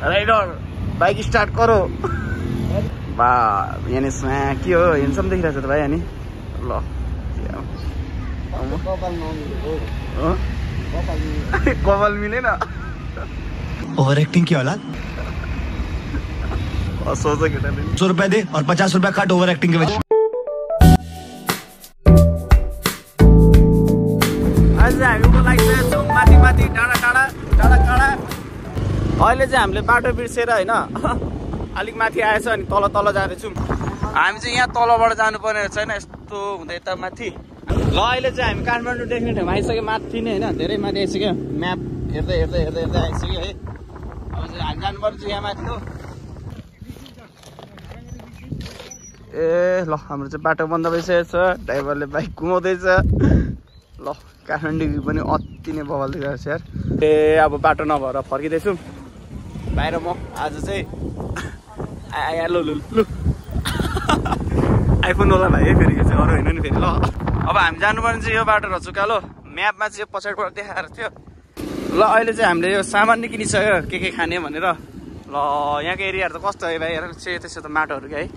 rider bike start करो बा यहाँ के हो हेन्सम देखिरहेको छ त भाइ अनि ल कपाल मिलेन ओवर एक्टिंग की औलाद सोच केटाले 100 रुपए दे और 50 रुपए काट ओवर एक्टिंग के वजह आज हामी उको लागि छौं माथि माथि टाढा अहिले चाहिँ हामीले बाटो बिर्सेर हैन अलिक माथि आएछ अनि तल तल जाँदैछौँ हामी चाहिँ यहाँ तलबाट जानुपर्ने रहेछ हैन यस्तो हुँदै यता माथि ल अहिले चाहिँ हामी काठमाडौँ देख्ने ठाउँमा आइसक्यो माथि नै हैन धेरै माथि आइसक्यो म्याप हेर्दै आइसक्यो है अब चाहिँ हामी जानुपर्छ यहाँ माथि हो ए ल हाम्रो चाहिँ बाटो बन्द भइसकेको छ ड्राइभरले बाइक घुमाउँदैछ ल काठमाडौँ पनि अति नै बवाल देखिरहेको छ यार ए अब बाटो नभएर फर्किँदैछु बाहिर म आज चाहिँ लु आइफोन वाला भाइ है फेरि यो चाहिँ अरू होइन नि फेरि ल अब हामी जानुपर्ने चाहिँ यो बाटो रहेछ उकालो म्यापमा चाहिँ यो पछाडिबाट देखाएको थियो ल अहिले चाहिँ हामीले यो सामान नि किनिसक्यो के खाने भनेर ल यहाँको एरियाहरू त कस्तो है भाइ हेर त्यसो त माटोहरू क्या है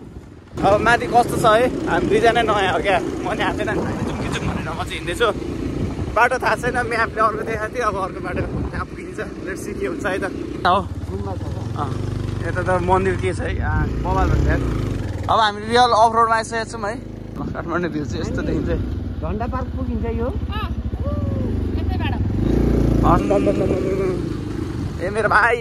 अब माथि कस्तो छ है हामी दुईजना नयाँ हो क्या म नि आएको छैन जाउँ भनेर म चाहिँ हिँड्दैछु बाटो थाहा छैन म्यापले अर्को देखाएको थियो अब अर्को बाटो म्याप किन्छ लेट्स सी के हुन्छ है त हो यता त मन्दिर के छ है बवाल भन्छ अब हामी रियल अफ रोडमा आइसकेको छौँ है काठमाडौँ भ्यू चाहिँ यस्तो देखिन्छ झन्डा पार्क पुगिन्छ यो ए मेरो भाइ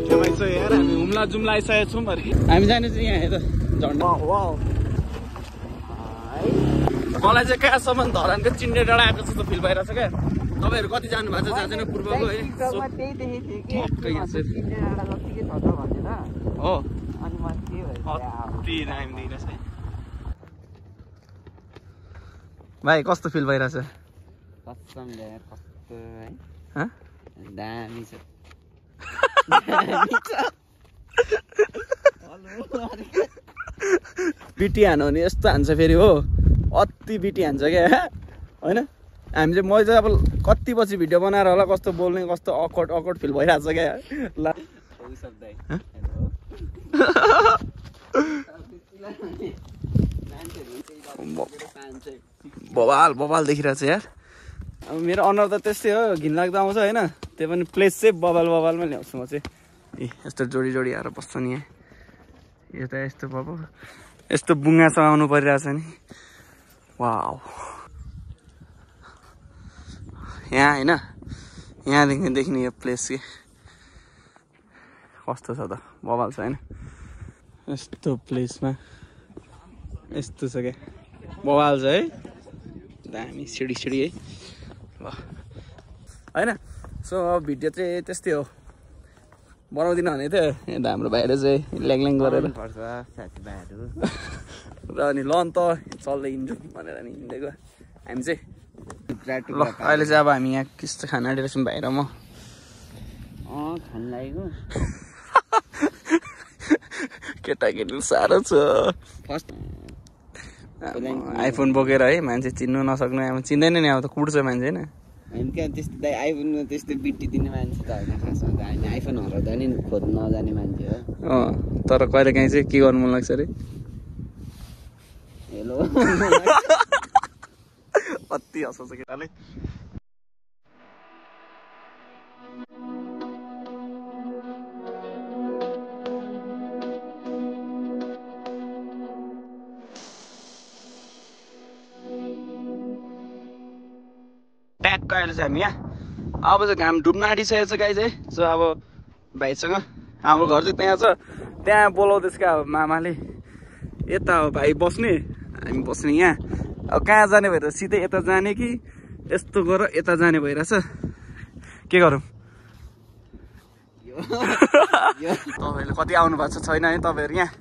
ठेमाइ छ यार हामी हुम्ला जुम्ला आइसकेको छौँ अरे हामी जाने चाहिँ यहाँ हेर झन्डा मलाई चाहिँ कहाँसम्म धरानको चिन्डे डाँडा आएको जस्तो फिल भइरहेछ क्या तपाईँहरू कति जानु भएको छ जहाँ चाहिँ पूर्वको है हो अति दामी देखिरहेछ भाइ कस्तो फिल भइरहेछ दामी छ बिटी हान्यो भने यस्तो हान्छ फेरि हो अति बिटी हान्छ क्या होइन हामी चाहिँ मैले चाहिँ अब कति पछि भिडियो बनाएर होला कस्तो बोल्ने कस्तो अकवर्ड फिल भइरहेछ क्या ल बवाल देखिरहेछ यार अब मेरो अनुहार त त्यस्तै हो घिनलाग्दो आउँछ होइन त्यो पनि प्लेस चाहिँ बवालमा ल्याउँछु म चाहिँ ए यस्तो जोडी आएर बस्छ नि यहाँ यता यस्तो बबाल यस्तो बुङ्गासँग आउनु परिरहेछ नि वाउ यहाँ होइन यहाँदेखि देख्ने यो प्लेस के कस्तो छ त बवाल छ होइन यस्तो प्लेसमा यस्तो छ क्या बवाल छ है दामी सिडी है ल होइन सो भिडियो चाहिँ त्यस्तै हो बनाउँदिन भने थियो अन्त हाम्रो भाइले चाहिँ ल्याङ गरेर साथीभाइहरू र अनि ल नि त चल्दै हिँड्छौँ भनेर नि हिँडेको हामी चाहिँ ल अहिले चाहिँ अब हामी यहाँ कस्तो खाना आँटिरहेछौँ भाइ र म खान लागेको केटाकेटी साह्रो छ फर्स्ट आइफोन बोकेर है मान्छे चिन्नु नसक्नु अब चिन्दैन नि अब त कुट्छ मान्छे होइन क्या त्यस्तो आइफोनमा त्यस्तो बिटी दिने मान्छे त होइन खासमा त होइन आइफोन हराउँदा नि खोज्नु नजाने मान्छे हो तर कहिले काहीँ चाहिँ के गर्नु मन लाग्छ अरे हेलो अति हँसाउँछ केटाले ट्याक्क अहिले चाहिँ हामी यहाँ अब चाहिँ घाम डुब्न आँटिसकेको छ गाई चाहिँ सो अब भाइसँग हाम्रो घर चाहिँ त्यहाँ छ त्यहाँ बोलाउँदैछ क्या अब मामाले यता हो भाइ बस्ने हामी बस्ने यहाँ अब कहाँ जाने भएर सिधै यता जाने कि यस्तो गर यता जाने भइरहेछ के गरौँ तपाईँहरूले कति आउनु भएको छैन है तपाईँहरू यहाँ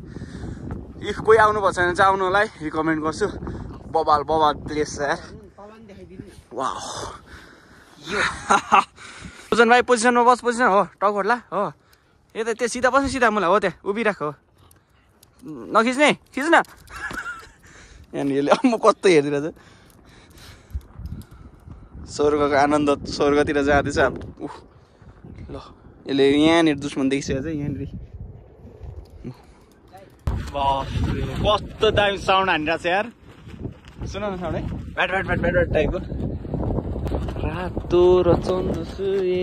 इफ कोही आउनु भएको छैन चाहिँ आउनु होला है रिकमेन्ड गर्छु बवाल प्लेस छ यार वाह पोजिसन भाइ पोजिसनमा बस पोजिसन हो टाउकोला हो यता त्यो सिधा बस्नु सिधा मलाई हो त्यहाँ उभिराख हो नखिच्ने खिच्न यहाँनिर म कस्तो हेरिदिरहेछ स्वर्गको आनन्द स्वर्गतिर जाँदैछ अब ल यसले यहाँनिर दुश्मन देखिसकेको छ यहाँनिर कस्तो दामी साउन्ड हानिरहेको छ यार सुन न साउन्ड है bat bat bat bat bat टाइपको रातो र चन्द्र सूर्य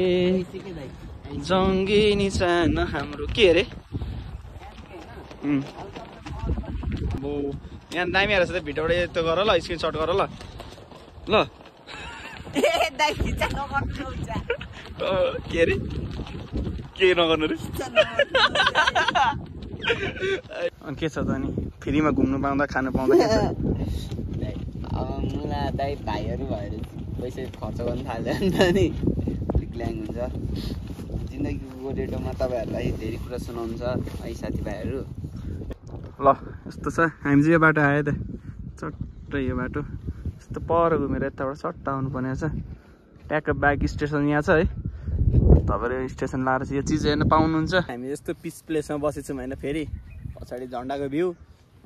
जङ्गी निशान हाम्रो के अरे यहाँ दामी आएर छ भिडियोबाट यस्तो गर ल स्क्रिनसट गर ल ल के अरे के नगर्नु रे अनि के छ त अनि फ्रीमा घुम्नु पाउँदा खानु पाउँदा के छ अब मुला दाइ भाइहरू भएर पैसा खर्च गर्नु थाल्यो नि त नि ल्याङ हुन्छ जिन्दगीको रेटोमा तपाईँहरूलाई धेरै कुरा सुनाउँछ है साथीभाइहरू ल यस्तो छ हामी चाहिँ यो बाटो आयो त चट्टै यो बाटो यस्तो पर घुमेर यताबाट सट्ट आउनु पर्ने छ ट्याक्क बाइक स्टेसन यहाँ छ है तपाईँले स्टेसन लाएर चाहिँ यो चिज हेर्न पाउनुहुन्छ हामी यस्तो पिस प्लेसमा बसेछौँ होइन फेरि पछाडि झन्डाको भ्यू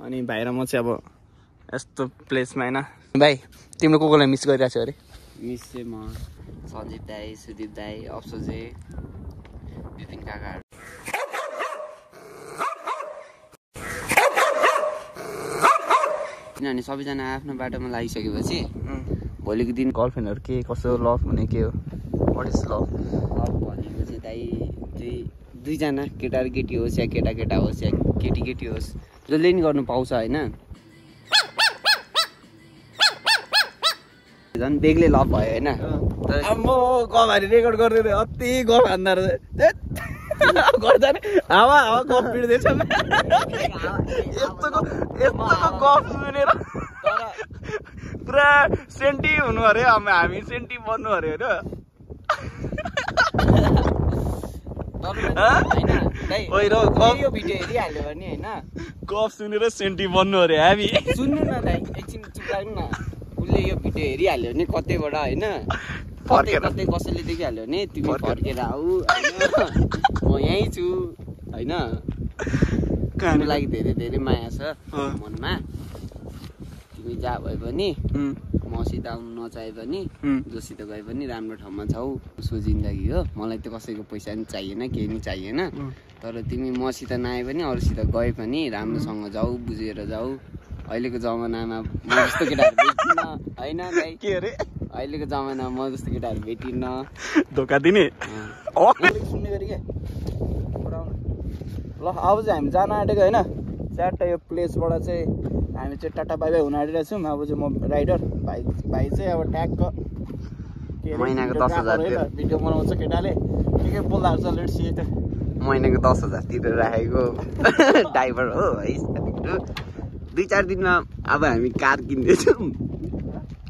अनि भाइ र म चाहिँ अब यस्तो प्लेसमा होइन भाइ तिम्रो को कोलाई मिस गरिरहेको छौ अरे मिस चाहिँ म सञ्जीव दाई सुदीप दाई अप्सोजे विपिन काकाहरू किनभने सबैजना आफ्नो बाटोमा लागिसकेपछि भोलिको दिन गर्लफ्रेन्डहरू के कसो लभ हुने के हो वाट इज लभ लभ भनेको चाहिँ दाइ दुईजना केटा र केटी होस् या केटा केटा होस् या केटी केटी होस् जसले नि गर्नु पाउँछ होइन झन् बेग्लै लभ भयो होइन म गफहरू रेकर्ड गरिदिएर अति गफ हान्दा गर्दा नि हावा हावा गफ पिर्दैछ यस्तो गफ सुनेर पुरा सेन्टी हुनु अरे हामी सेन्टी बन्नु अरे होइन भिडियो हेरिहाल्यो भने होइन गफ सुनेर सेन्टी बन्नु अरे हामी सुन्नु न दाइ एकछिन चुप लाग्नु न उसले यो भिडियो हेरिहाल्यो भने कतैबाट होइन कतै कतै कसैले देखिहाल्यो भने तिमी फर्केर आऊ होइन म यहीँ छु होइन तिम्रो लागि धेरै धेरै माया छ मनमा तिमी जहाँ भए पनि मसित आउनु नचाहे पनि जोसित गए पनि राम्रो ठाउँमा छौ उसको जिन्दगी हो मलाई त कसैको पैसा पनि चाहिएन केही पनि चाहिएन तर तिमी मसित नआए पनि अरूसित गए पनि राम्रोसँग जाऊ बुझेर जाऊ अहिलेको जमानामा म जस्तो केटाहरू भेटिन्न होइन दाइ के अरे अहिलेको जमानामा म जस्तो केटाहरू भेटिन्न धोका दिने सुन्ने गरी के ल अब चाहिँ हामी जान आँटेको होइन च्याट्टा यो प्लेसबाट चाहिँ हामी चाहिँ टाटा बाई बाई हुन आँटिरहेको छौँ अब चाहिँ म राइडर भाइ चाहिँ अब ट्यागको महिनाको 10,000 भिडियो बनाउँछ केटाले के बोल्दा हुन्छ लेट्स सी त महिनाको 10,000 तिरेर राखेको ड्राइभर हो है 2-4 दिनमा अब हामी कार किन्दैछौँ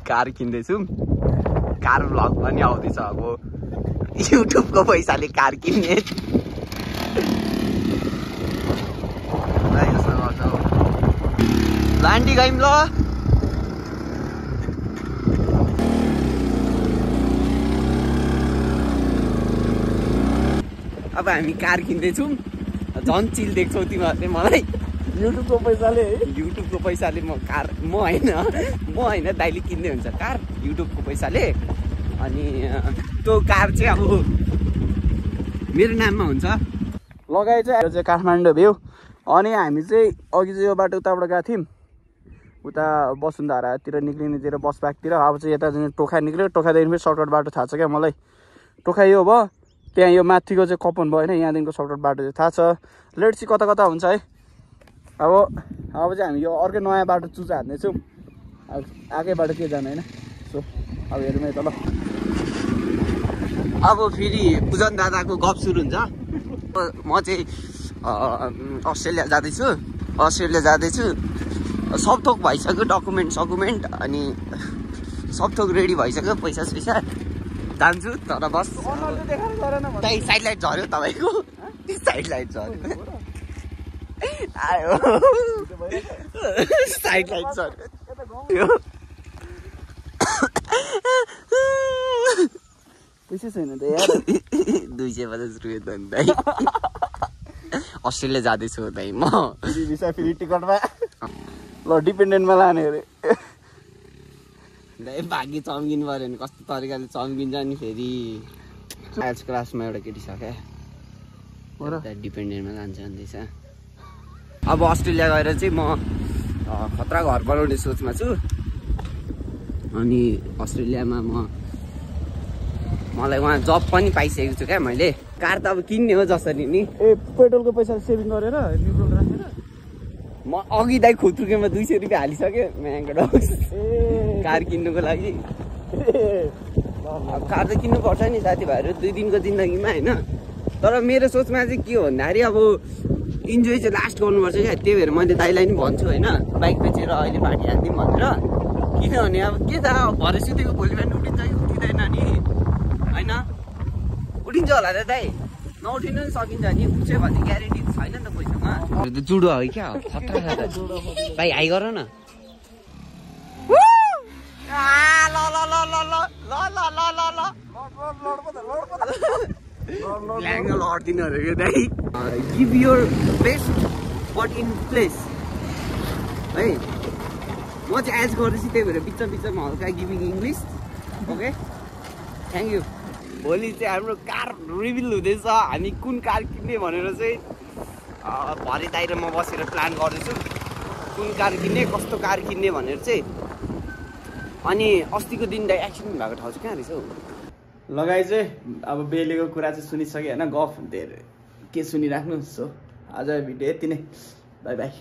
कार भ्लग पनि आउँदैछ अब युट्युबको पैसाले कार किन्ने लान्डी गयौँ ल अब हामी कार किन्दैछौँ झन् चिल देख्छौ तिमीहरूले मलाई युट्युबको पैसाले म होइन दाइले किन्दै हुन्छ कार युट्युबको पैसाले अनि त्यो कार चाहिँ अब मेरो नाममा हुन्छ लगाइ चाहिँ यो चाहिँ काठमाडौँ भ्यू अनि हामी चाहिँ अघि चाहिँ यो बाटो उताबाट गएको थियौँ उता वसुन्धरातिर निक्लिनेतिर बस ब्यागतिर अब चाहिँ यता चाहिँ टोखा निक्ल्यो टोखादेखि फेरि सर्टकट बाटो थाहा छ क्या मलाई टोखा यो भयो त्यहाँ यो माथिको चाहिँ कपन भयो होइन यहाँदेखिको सर्टकट बाटो चाहिँ थाहा छ लेट चाहिँ कता कता हुन्छ है अब चाहिँ हामी यो अर्कै नयाँ बाटो चुचा हान्दैछौँ अब आएकै बाटो के जानु होइन सो अब हेरौँ है त ल अब फेरि पूजन दादाको गफ सुरु हुन्छ म चाहिँ अस्ट्रेलिया जाँदैछु सब थोक भइसक्यो डकुमेन्ट अनि सब थोक रेडी भइसक्यो पैसा जान्छु तर बस त्यही साइड लाइट झऱ्यो तपाईँको साइड लाइट झऱ्यो आयो साइड लाइट झऱ्यो पैसा छैन त यार 250 रुपियाँ त दाइ अस्ट्रेलिया जाँदैछु दाइ म भिसा फेरि टिकटमा ल डिपेन्डेन्टमा लाने अरे भागी चम्किनु पऱ्यो भने कस्तो तरिकाले चम्किन्छ नि फेरि आर्ट्स क्लासमा एउटा केटी छ क्या डिपेन्डेन्टमा जान्छ भन्दैछ अब अस्ट्रेलिया गएर चाहिँ म खतरा घर बनाउने सोचमा छु अनि अस्ट्रेलियामा मलाई वहाँ जब पनि पाइसकेको छु क्या मैले कार त अब किन्ने हो जसरी नि पेट्रोलको पैसा सेभिङ गरेर न्युट्रल राखेर म अघि दाइ खुत्रुकेमा 200 रुपियाँ हालिसक्यो म्याङको डक्स कार किन्नुको लागि कार त किन्नुपर्छ नि साथीभाइहरू 2 दिनको जिन्दगीमा होइन तर मेरो सोचमा चाहिँ के हो भन्दाखेरि अब इन्जोय चाहिँ लास्ट गर्नुपर्छ क्या त्यही भएर मैले दाइलाई नि भन्छु होइन बाइक बेचेर अहिले पार्टी हान्दिउँ भनेर किनभने अब के त भरे सुतेको भोलि बिहान उठिन्छ कि उठिँदैन नि होइन उठिन्छ होला र दाइ नउठिनु नि सकिन्छ नि उठ्यो भने ग्यारेन्टी छैन नि त पैसामा जुडो हो क्या खतरा छ त भाइ हाई गर न give your best but in place है म चाहिँ एज गर्दैछु त्यही भएर बिच बिचमा हल्का giving English okay thank you भोलि चाहिँ हाम्रो कार रिभिल हुँदैछ हामी कुन कार किन्ने भनेर चाहिँ भरे दाइ र म बसेर प्लान गर्दैछु कुन कार किन्ने कस्तो कार किन्ने भनेर चाहिँ अनि अस्तिको दिन दाइ एक्सिडेन्ट भएको ठाउँ चाहिँ कहाँ रहेछ हौ लगाइ चाहिँ अब बेलेको कुरा चाहिँ सुनिसक्यो होइन गफ धेरै के सुनिराख्नु सो आज भिडियो यति नै बाई बाई